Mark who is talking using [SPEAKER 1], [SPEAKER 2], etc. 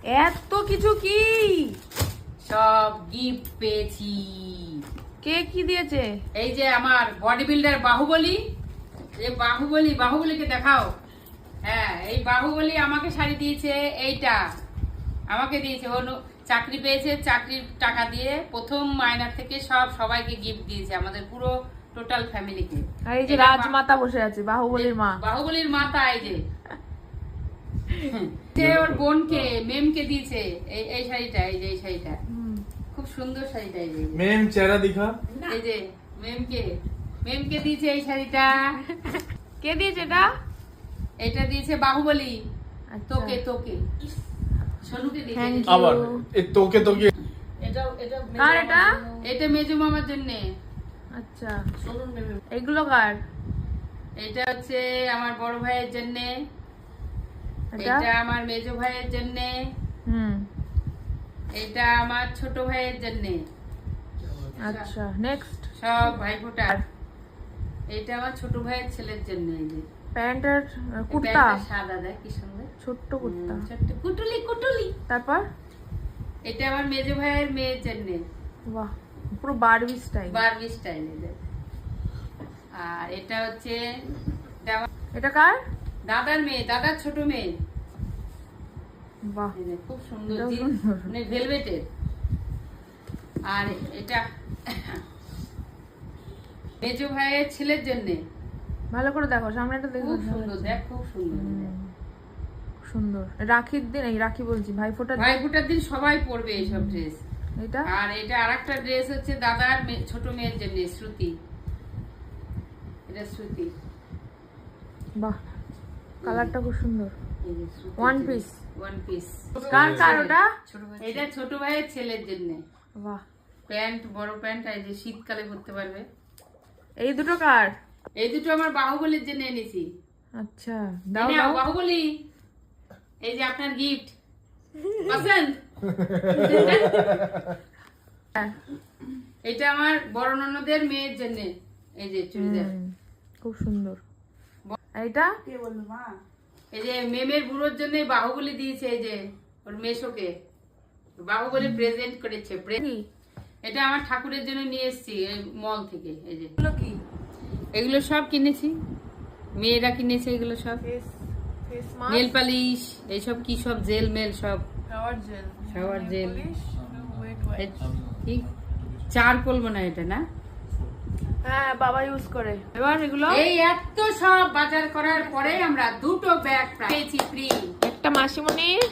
[SPEAKER 1] এত কিছু কি
[SPEAKER 2] সব গিফট পেয়েছি।
[SPEAKER 1] কে কি দিয়েছে?
[SPEAKER 2] এই যে আমার বডি বিল্ডার বাহুবলী, এই বাহুবলীকে দেখাও। হ্যাঁ, এই বাহুবলী আমাকে শাড়ি দিয়েছে। এইটা আমাকে দিয়েছে, ও চাকরি পেয়েছে, চাকরির টাকা দিয়ে প্রথম মাইনার থেকে সবাইকে গিফট দিয়েছে, আমাদের পুরো টোটাল ফ্যামিলিকে।
[SPEAKER 1] আর এই যে রাজমাতা বসে আছে, বাহুবলীর মা।
[SPEAKER 2] বাহুবলীর মাতা এই যে ওর বোনকে মেমকে দিয়েছে এই শাড়িটা, এই যে এই শাড়িটা খুব সুন্দর শাড়িটা। এই যে
[SPEAKER 3] মেম চেহারা দিখা,
[SPEAKER 2] এই যে মেমকে দিয়েছে এই শাড়িটা।
[SPEAKER 1] কে দিয়েছে এটা?
[SPEAKER 2] এটা দিয়েছে বাহুবলী।
[SPEAKER 1] আচ্ছা।
[SPEAKER 2] তোকে সোনুকে দিয়েছে।
[SPEAKER 1] Thank you.
[SPEAKER 3] আবার এই তোকে
[SPEAKER 1] কার এটা?
[SPEAKER 2] এটা মেজু মামার জন্য।
[SPEAKER 1] আচ্ছা, এগুলো কার?
[SPEAKER 2] এটা হচ্ছে আমার বড় ভাইয়ের জন্য,
[SPEAKER 1] এটা
[SPEAKER 2] এটা আমার মেজো ভাইয়ের জন্য, এটা আমার ছোট ভাইয়ের জন্য।
[SPEAKER 1] আচ্ছা, নেক্সট।
[SPEAKER 2] সব ভাইফোঁটার। এটা আমার ছোট ভাইয়ের ছেলের জন্য। এই যে
[SPEAKER 1] প্যান্ট আর কুর্তা,
[SPEAKER 2] প্যান্টটা সাদা, দেখ কি সুন্দর,
[SPEAKER 1] ছোট্ট কুর্তা।
[SPEAKER 2] ছোট্ট কুটুলি।
[SPEAKER 1] তারপর
[SPEAKER 2] এটা আমার মেজো ভাইয়ের মেয়ের জন্য,
[SPEAKER 1] বাহ, পুরো বারবি স্টাইল।
[SPEAKER 2] বারবি স্টাইলে। আর এটা হচ্ছে
[SPEAKER 1] এটা কার?
[SPEAKER 2] দাদার মেয়ে, দাদার ছোট মেয়ে।
[SPEAKER 1] বাহ,
[SPEAKER 2] এই যে খুব সুন্দর,
[SPEAKER 1] এটাও সুন্দর।
[SPEAKER 2] মানে ভেলভেটের। আর এটা মেজো ভাইয়ের ছেলের জন্য।
[SPEAKER 1] ভালো করে দেখো, সামনেটা দেখো।
[SPEAKER 2] খুব সুন্দর, দেখ খুব সুন্দর।
[SPEAKER 1] সুন্দর। রাখির দিন, এই রাখি বলছি, ভাইফোঁটার দিন।
[SPEAKER 2] ভাইফোঁটার দিন সবাই পরবে এইসব ড্রেস।
[SPEAKER 1] এটা
[SPEAKER 2] আর এটা আরেকটা ড্রেস হচ্ছে দাদার ছোট মেয়ের জন্য, শ্রুতি। এটা শ্রুতি।
[SPEAKER 1] বাহ, কালারটা খুব সুন্দর।
[SPEAKER 2] এই যে শ্রুতির
[SPEAKER 1] ওয়ান
[SPEAKER 2] জন্য।
[SPEAKER 1] পিস।
[SPEAKER 2] One piece.
[SPEAKER 1] কার কার ওটা?
[SPEAKER 2] এটা ছোট ভাইয়ের ছেলের জন্য।
[SPEAKER 1] বাহ,
[SPEAKER 2] প্যান্ট, বড় প্যান্ট, এই যে শীতকালে পরতে পারবে।
[SPEAKER 1] এই দুটো কার?
[SPEAKER 2] এই দুটো আমার বাহুবলীর জন্য এনেছি।
[SPEAKER 1] আচ্ছা,
[SPEAKER 2] দাও
[SPEAKER 1] দাও দাও।
[SPEAKER 2] বাহুবলী, এই যে আপনার গিফট। পছন্দ? এটা আমার বড় ননদের মেয়ের জন্য। এই যে চুড়িদার।
[SPEAKER 1] খুব সুন্দর। আর এটা
[SPEAKER 2] এই যে মেমের বুড়োর জন্য বাহুবলী দিয়েছে, এই যে ওর মেশোকে বাহুবলী প্রেজেন্ট করেছে।
[SPEAKER 1] কি?
[SPEAKER 2] এটা আমার ঠাকুরের জন্য নিয়ে এসেছি এই মল থেকে। এই যে
[SPEAKER 1] এগুলো কি?
[SPEAKER 2] এগুলো সব কিনেছি, মেয়েরা কিনেছে এগুলো সব।
[SPEAKER 1] ফেস মাস্ক,
[SPEAKER 2] নেল পালিশ, এইসব কি সব জেল মেল সব,
[SPEAKER 1] shower gel,
[SPEAKER 2] shower gel.
[SPEAKER 1] Wait
[SPEAKER 2] ঠিক চারকোল মনে হয় এটা, না?
[SPEAKER 1] হ্যাঁ, বাবা ইউজ করে। এবার এগুলো
[SPEAKER 2] এই এত সব বাজার করার পরে আমরা দুটো ব্যাগ পেয়েছি ফ্রি।
[SPEAKER 1] একটা মাসিমণির,